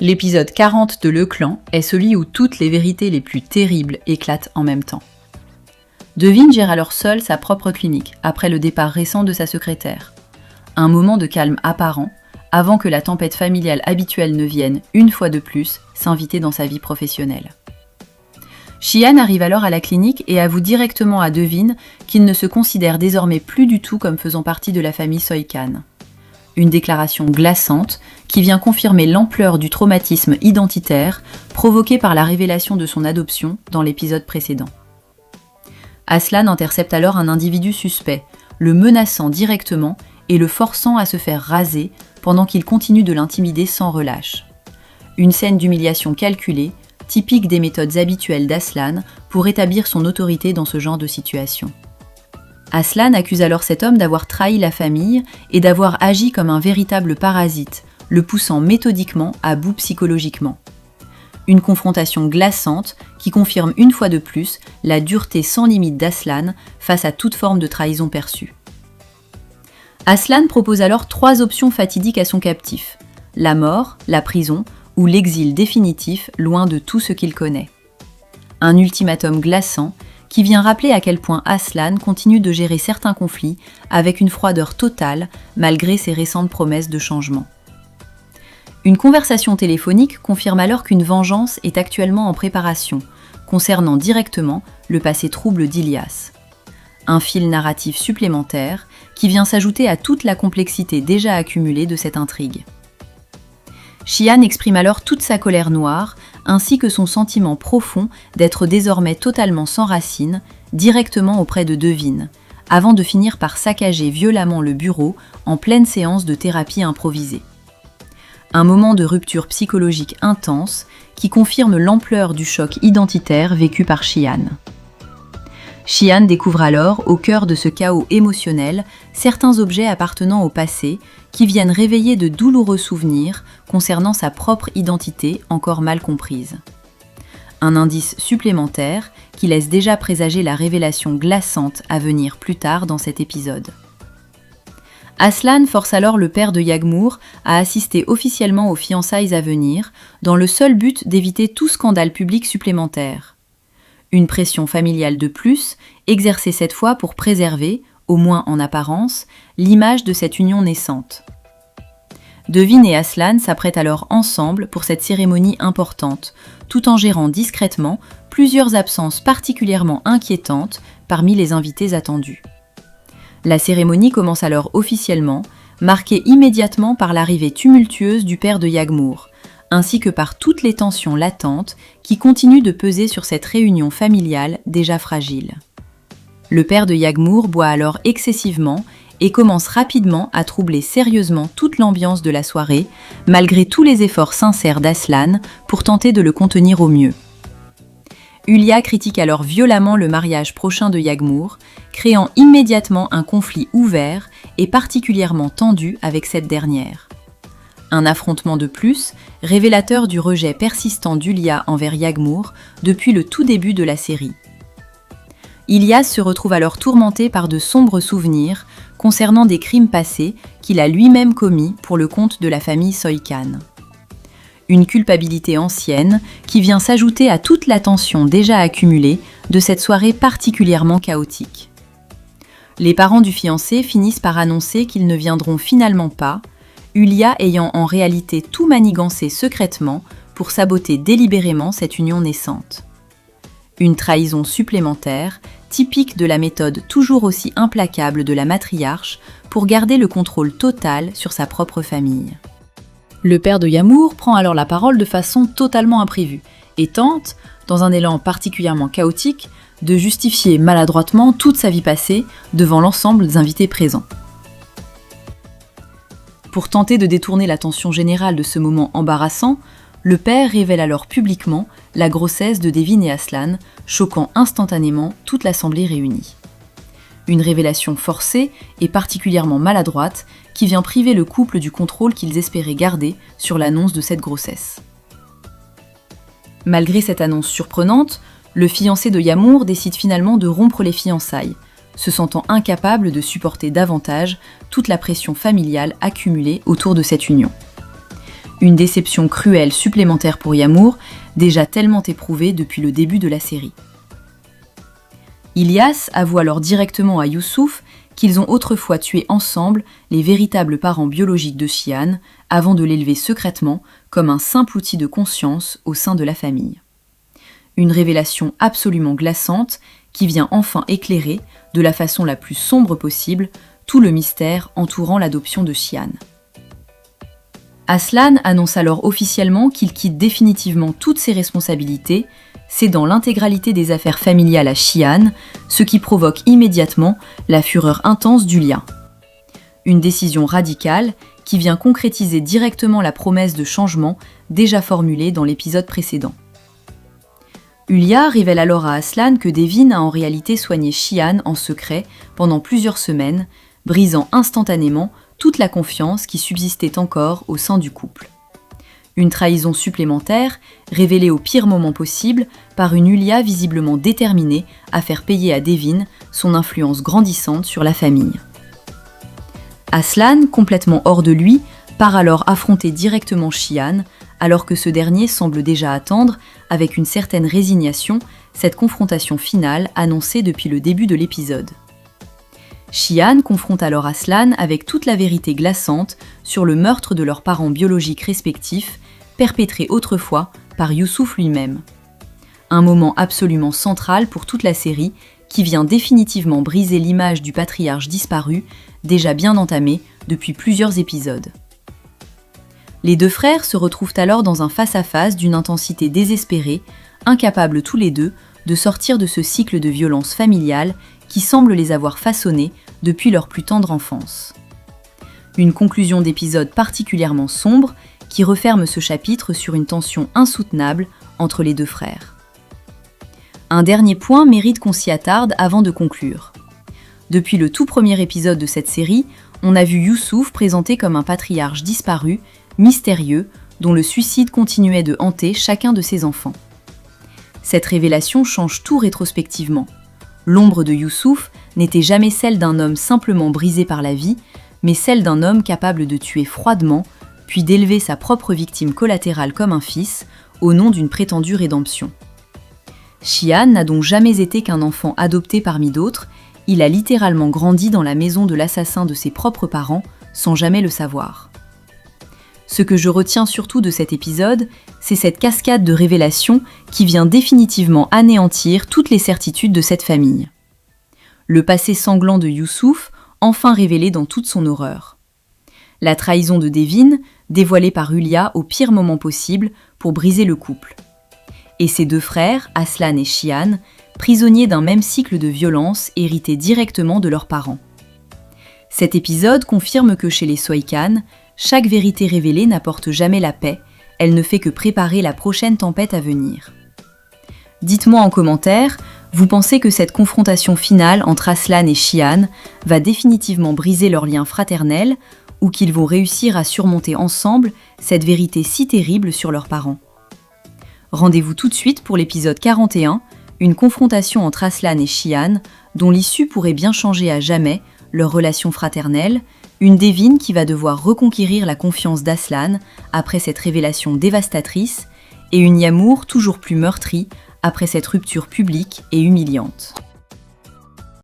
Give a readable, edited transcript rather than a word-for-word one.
L'épisode 40 de Le Clan est celui où toutes les vérités les plus terribles éclatent en même temps. Devine gère alors seule sa propre clinique, après le départ récent de sa secrétaire. Un moment de calme apparent, avant que la tempête familiale habituelle ne vienne, une fois de plus, s'inviter dans sa vie professionnelle. Shihan arrive alors à la clinique et avoue directement à Devine qu'il ne se considère désormais plus du tout comme faisant partie de la famille Soi Khan. Une déclaration glaçante qui vient confirmer l'ampleur du traumatisme identitaire provoqué par la révélation de son adoption dans l'épisode précédent. Aslan intercepte alors un individu suspect, le menaçant directement et le forçant à se faire raser pendant qu'il continue de l'intimider sans relâche. Une scène d'humiliation calculée, typique des méthodes habituelles d'Aslan pour établir son autorité dans ce genre de situation. Aslan accuse alors cet homme d'avoir trahi la famille et d'avoir agi comme un véritable parasite, le poussant méthodiquement à bout psychologiquement. Une confrontation glaçante qui confirme une fois de plus la dureté sans limite d'Aslan face à toute forme de trahison perçue. Aslan propose alors 3 options fatidiques à son captif: la mort, la prison ou l'exil définitif loin de tout ce qu'il connaît. Un ultimatum glaçant qui vient rappeler à quel point Aslan continue de gérer certains conflits avec une froideur totale malgré ses récentes promesses de changement. Une conversation téléphonique confirme alors qu'une vengeance est actuellement en préparation, concernant directement le passé trouble d'Ilyas. Un fil narratif supplémentaire qui vient s'ajouter à toute la complexité déjà accumulée de cette intrigue. Shihan exprime alors toute sa colère noire, ainsi que son sentiment profond d'être désormais totalement sans racines, directement auprès de Devine, avant de finir par saccager violemment le bureau en pleine séance de thérapie improvisée. Un moment de rupture psychologique intense qui confirme l'ampleur du choc identitaire vécu par Shihan. Shihan découvre alors, au cœur de ce chaos émotionnel, certains objets appartenant au passé qui viennent réveiller de douloureux souvenirs concernant sa propre identité encore mal comprise. Un indice supplémentaire qui laisse déjà présager la révélation glaçante à venir plus tard dans cet épisode. Aslan force alors le père de Yagmour à assister officiellement aux fiançailles à venir, dans le seul but d'éviter tout scandale public supplémentaire. Une pression familiale de plus, exercée cette fois pour préserver, au moins en apparence, l'image de cette union naissante. Devine et Aslan s'apprêtent alors ensemble pour cette cérémonie importante, tout en gérant discrètement plusieurs absences particulièrement inquiétantes parmi les invités attendus. La cérémonie commence alors officiellement, marquée immédiatement par l'arrivée tumultueuse du père de Yagmour, ainsi que par toutes les tensions latentes qui continuent de peser sur cette réunion familiale déjà fragile. Le père de Yagmour boit alors excessivement et commence rapidement à troubler sérieusement toute l'ambiance de la soirée, malgré tous les efforts sincères d'Aslan pour tenter de le contenir au mieux. Ulya critique alors violemment le mariage prochain de Yagmour, créant immédiatement un conflit ouvert et particulièrement tendu avec cette dernière. Un affrontement de plus, révélateur du rejet persistant d'Ulya envers Yagmour depuis le tout début de la série. Ilyas se retrouve alors tourmenté par de sombres souvenirs concernant des crimes passés qu'il a lui-même commis pour le compte de la famille Soi Khan. Une culpabilité ancienne qui vient s'ajouter à toute la tension déjà accumulée de cette soirée particulièrement chaotique. Les parents du fiancé finissent par annoncer qu'ils ne viendront finalement pas, Ulya ayant en réalité tout manigancé secrètement pour saboter délibérément cette union naissante. Une trahison supplémentaire, typique de la méthode toujours aussi implacable de la matriarche pour garder le contrôle total sur sa propre famille. Le père de Yagmour prend alors la parole de façon totalement imprévue et tente, dans un élan particulièrement chaotique, de justifier maladroitement toute sa vie passée devant l'ensemble des invités présents. Pour tenter de détourner l'attention générale de ce moment embarrassant, le père révèle alors publiquement la grossesse de Devine et Aslan, choquant instantanément toute l'assemblée réunie. Une révélation forcée et particulièrement maladroite qui vient priver le couple du contrôle qu'ils espéraient garder sur l'annonce de cette grossesse. Malgré cette annonce surprenante, le fiancé de Yagmour décide finalement de rompre les fiançailles, se sentant incapable de supporter davantage toute la pression familiale accumulée autour de cette union. Une déception cruelle supplémentaire pour Yamour, déjà tellement éprouvé depuis le début de la série. Ilyas avoue alors directement à Youssouf qu'ils ont autrefois tué ensemble les véritables parents biologiques de Shihan avant de l'élever secrètement comme un simple outil de conscience au sein de la famille. Une révélation absolument glaçante qui vient enfin éclairer, de la façon la plus sombre possible, tout le mystère entourant l'adoption de Shihan. Aslan annonce alors officiellement qu'il quitte définitivement toutes ses responsabilités, cédant l'intégralité des affaires familiales à Shihan, ce qui provoque immédiatement la fureur intense d'Hulya. Une décision radicale qui vient concrétiser directement la promesse de changement déjà formulée dans l'épisode précédent. Hulya révèle alors à Aslan que Devin a en réalité soigné Shihan en secret pendant plusieurs semaines, brisant instantanément toute la confiance qui subsistait encore au sein du couple. Une trahison supplémentaire, révélée au pire moment possible par une Hulya visiblement déterminée à faire payer à Devin son influence grandissante sur la famille. Aslan, complètement hors de lui, part alors affronter directement Shihan, alors que ce dernier semble déjà attendre, avec une certaine résignation, cette confrontation finale annoncée depuis le début de l'épisode. Shihan confronte alors Aslan avec toute la vérité glaçante sur le meurtre de leurs parents biologiques respectifs, perpétré autrefois par Youssouf lui-même. Un moment absolument central pour toute la série, qui vient définitivement briser l'image du patriarche disparu, déjà bien entamée depuis plusieurs épisodes. Les deux frères se retrouvent alors dans un face-à-face d'une intensité désespérée, incapables tous les deux de sortir de ce cycle de violence familiale qui semble les avoir façonnés depuis leur plus tendre enfance. Une conclusion d'épisode particulièrement sombre qui referme ce chapitre sur une tension insoutenable entre les deux frères. Un dernier point mérite qu'on s'y attarde avant de conclure. Depuis le tout premier épisode de cette série, on a vu Youssouf présenté comme un patriarche disparu, mystérieux, dont le suicide continuait de hanter chacun de ses enfants. Cette révélation change tout rétrospectivement. L'ombre de Youssouf n'était jamais celle d'un homme simplement brisé par la vie, mais celle d'un homme capable de tuer froidement, puis d'élever sa propre victime collatérale comme un fils, au nom d'une prétendue rédemption. Shihan n'a donc jamais été qu'un enfant adopté parmi d'autres, il a littéralement grandi dans la maison de l'assassin de ses propres parents, sans jamais le savoir. Ce que je retiens surtout de cet épisode, c'est cette cascade de révélations qui vient définitivement anéantir toutes les certitudes de cette famille. Le passé sanglant de Youssouf, enfin révélé dans toute son horreur. La trahison de Devin, dévoilée par Hulya au pire moment possible pour briser le couple. Et ses deux frères, Aslan et Shihan, prisonniers d'un même cycle de violence hérité directement de leurs parents. Cet épisode confirme que chez les Soykan, chaque vérité révélée n'apporte jamais la paix, elle ne fait que préparer la prochaine tempête à venir. Dites-moi en commentaire, vous pensez que cette confrontation finale entre Aslan et Shihan va définitivement briser leur lien fraternel ou qu'ils vont réussir à surmonter ensemble cette vérité si terrible sur leurs parents? Rendez-vous tout de suite pour l'épisode 41, une confrontation entre Aslan et Shihan dont l'issue pourrait bien changer à jamais leur relation fraternelle, une Devin qui va devoir reconquérir la confiance d'Aslan après cette révélation dévastatrice, et une Yamour toujours plus meurtrie après cette rupture publique et humiliante.